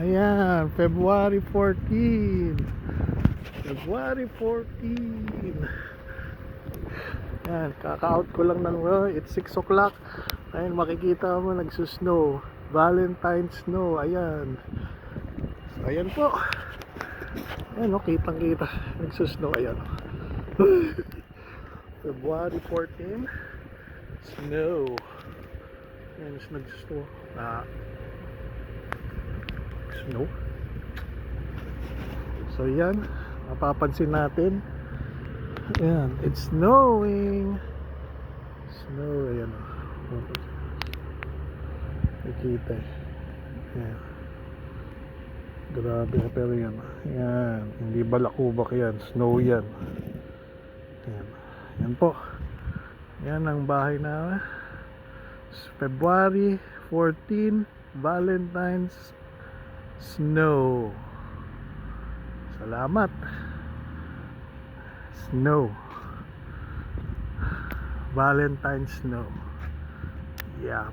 Ayan, February 14. February 14. Ayan, kaka-out ko lang ng it's 6 o'clock. Ayan, makikita mo nagsusnow. Valentine's snow, ayan. So, ayan po. Ayan, kitang kita. Nagsusnow, ayan. February 14. Snow. Ayan, nagsusnow. Snow. So yan, mapapansin natin. Ayan, it's snowing. Snow, ayan. Nakikita eh. Ayan. Grabe, pero yan. Ayan, hindi balakubak yan. Snow yan. Ayan. Ayan po. Yan ang bahay na February 14, Valentine's snow. Salamat. Snow. Valentine's snow. Yeah.